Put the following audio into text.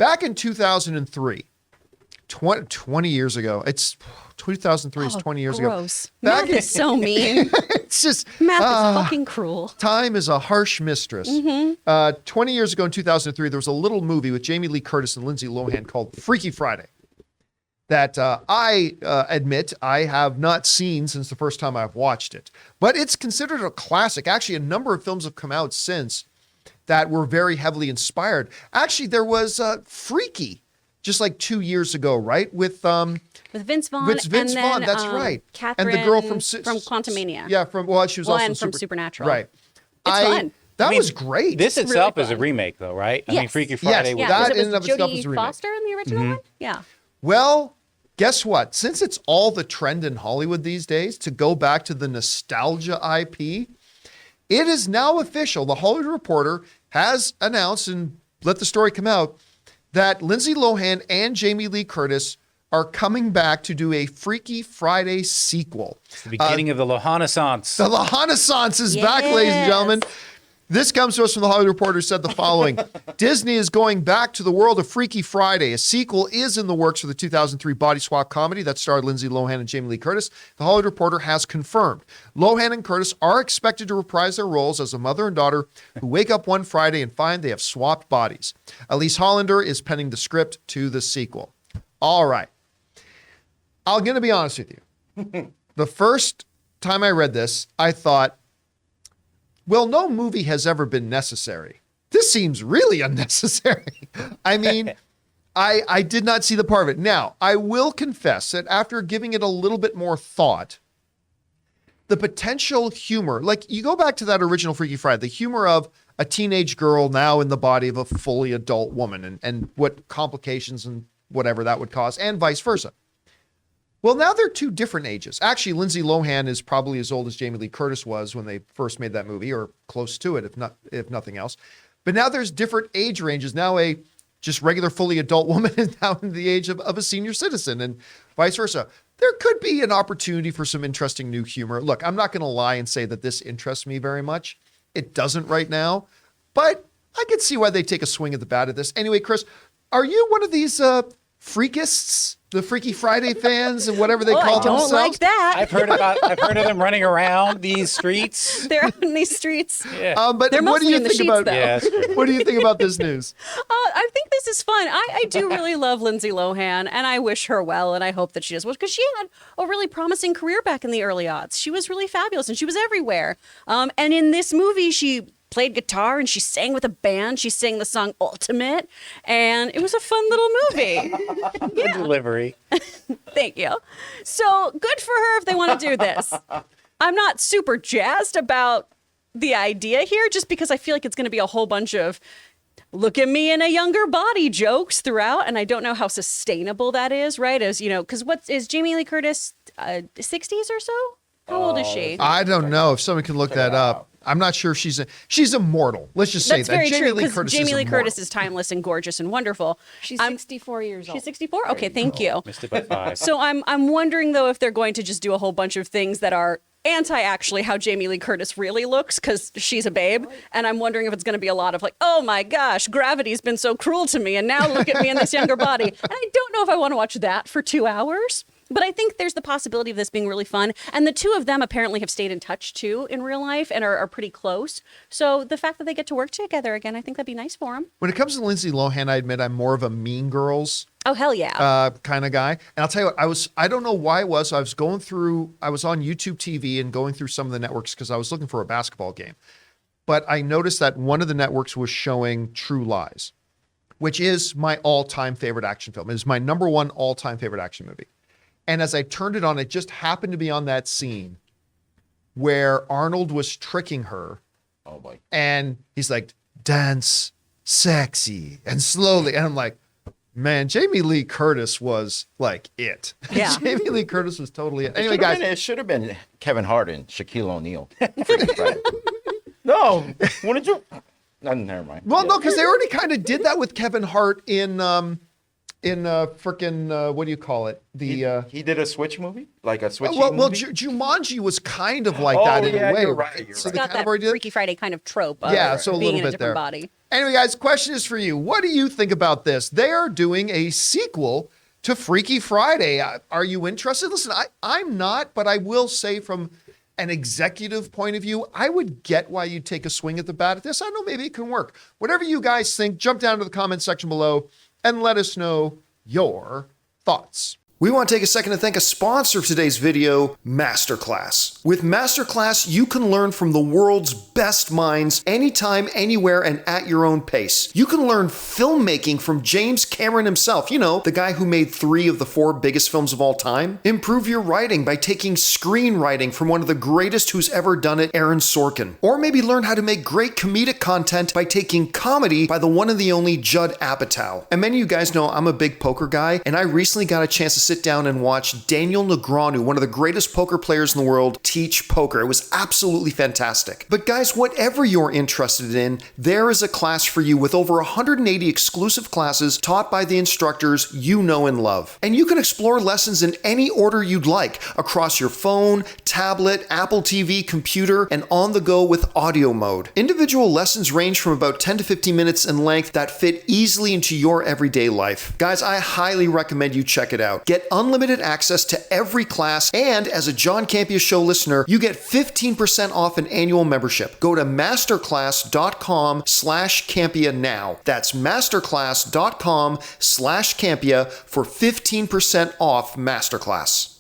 Back in 2003, 20 years ago, it's 2003 is 20 years gross. ago. Math is so mean. It's just Math is fucking cruel. time is a harsh mistress. 20 years ago in 2003, there was a little movie with Jamie Lee Curtis and Lindsay Lohan called Freaky Friday that I admit I have not seen since the first time I've watched it. But it's considered a classic. Actually, a number of films have come out since that were very heavily inspired. Actually, there was Freaky just like 2 years ago, right? With Vince Vaughn. Vince and Vaughn, then, that's right. Catherine and the girl from Quantumania. Yeah, she was also from Supernatural. Right. It's fun. That was great. This itself really is a fun. remake, though, right? I Yes. mean, Freaky Friday Yes, was that because in and it of was itself Jodie is a remake. Foster in the original one? Yeah. Well, guess what? Since it's all the trend in Hollywood these days to go back to the nostalgia IP, it is now official. The Hollywood Reporter has announced and let the story come out that Lindsay Lohan and Jamie Lee Curtis are coming back to do a Freaky Friday sequel. the beginning of the Lohanescence. The Lohanescence is back, ladies and gentlemen. This comes to us from the Hollywood Reporter, who said the following. Disney is going back to the world of Freaky Friday. A sequel is in the works for the 2003 body swap comedy that starred Lindsay Lohan and Jamie Lee Curtis. The Hollywood Reporter has confirmed. Lohan and Curtis are expected to reprise their roles as a mother and daughter who wake up one Friday and find they have swapped bodies. Elise Hollander is penning the script to the sequel. All right. I'm going to be honest with you. The first time I read this, I thought, well, no movie has ever been necessary. This seems really unnecessary. I mean, I did not see the part of it. Now, I will confess that after giving it a little bit more thought, the potential humor, like you go back to that original Freaky Friday, the humor of a teenage girl now in the body of a fully adult woman and what complications and whatever that would cause, and vice versa. Well, now they're two different ages. Actually, Lindsay Lohan is probably as old as Jamie Lee Curtis was when they first made that movie, or close to it, if nothing else. But now there's different age ranges. Now a just regular fully adult woman is now in the age of a senior citizen, and vice versa. There could be an opportunity for some interesting new humor. Look, I'm not going to lie and say that this interests me very much. It doesn't right now, but I could see why they take a swing at the bat at this. Anyway, Chris, are you one of these freakists? The Freaky Friday fans and whatever they call themselves. I don't like that. I've heard of them running around these streets. They're out in these streets. Yeah. But They're what do mostly you in the think sheets, about? though. Yeah, that's true. What do you think about this news? I think this is fun. I do really love Lindsay Lohan, and I wish her well, and I hope that she does well, because she had a really promising career back in the early aughts. She was really fabulous, and she was everywhere. And in this movie, she played guitar and she sang with a band. She sang the song Ultimate, and it was a fun little movie. The delivery. Thank you. So good for her if they want to do this. I'm not super jazzed about the idea here, just because I feel like it's going to be a whole bunch of look at me in a younger body jokes throughout, and I don't know how sustainable that is, right? As you know, because what is Jamie Lee Curtis, 60s or so? How old is she? I don't know if someone can look that up. I'm not sure if she's immortal. Let's just say That's that. very Jamie true, Lee because Curtis Jamie is Lee immortal. Curtis is timeless and gorgeous and wonderful. She's 64 years old. She's 64? Okay, thank you. Missed it by 5. So I'm wondering, though, if they're going to just do a whole bunch of things that are anti-actually how Jamie Lee Curtis really looks, because she's a babe. And I'm wondering if it's going to be a lot of like, oh my gosh, gravity's been so cruel to me, and now look at me in this younger body. And I don't know if I want to watch that for 2 hours. But I think there's the possibility of this being really fun. And the two of them apparently have stayed in touch, too, in real life and are pretty close. So the fact that they get to work together again, I think that'd be nice for them. When it comes to Lindsay Lohan, I admit I'm more of a Mean Girls Oh, hell yeah. kind of guy. And I'll tell you what, I don't know why it was. I was on YouTube TV and going through some of the networks because I was looking for a basketball game. But I noticed that one of the networks was showing True Lies, which is my all-time favorite action film. It is my number one all-time favorite action movie. And as I turned it on, it just happened to be on that scene where Arnold was tricking her. Oh boy. And he's like, dance sexy and slowly. And I'm like, man, Jamie Lee Curtis was like it. Yeah. Jamie Lee Curtis was totally it. Anyway, guys. It should have been Kevin Hart and Shaquille O'Neal. No, what did you? No, never mind. Well, no, because they already kind of did that with Kevin Hart in frickin' what do you call it? He did a Switch movie, like a Switch well, movie. Jumanji was kind of like Oh, that in yeah, a way. you're right, you're So right. they Got kind of that already did. Freaky Friday kind of trope of Yeah, so a being little in a bit different there. body. Anyway, guys, question is for you. What do you think about this? They are doing a sequel to Freaky Friday. Are you interested? Listen, I'm not, but I will say from an executive point of view, I would get why you'd take a swing at the bat at this. I know maybe it can work. Whatever you guys think, jump down to the comment section below and let us know your thoughts. We want to take a second to thank a sponsor of today's video, MasterClass. With MasterClass, you can learn from the world's best minds anytime, anywhere, and at your own pace. You can learn filmmaking from James Cameron himself, you know, the guy who made 3 of the 4 biggest films of all time. Improve your writing by taking screenwriting from one of the greatest who's ever done it, Aaron Sorkin. Or maybe learn how to make great comedic content by taking comedy by the one and the only Judd Apatow. And many of you guys know I'm a big poker guy, and I recently got a chance to sit down and watch Daniel Negreanu, one of the greatest poker players in the world, teach poker. It was absolutely fantastic. But guys, whatever you're interested in, there is a class for you with over 180 exclusive classes taught by the instructors you know and love. And you can explore lessons in any order you'd like across your phone, tablet, Apple TV, computer, and on the go with audio mode. Individual lessons range from about 10 to 15 minutes in length that fit easily into your everyday life. Guys, I highly recommend you check it out. Get unlimited access to every class, and as a John Campea Show listener, you get 15% off an annual membership. Go to masterclass.com/Campea now. That's masterclass.com/Campea for 15% off Masterclass.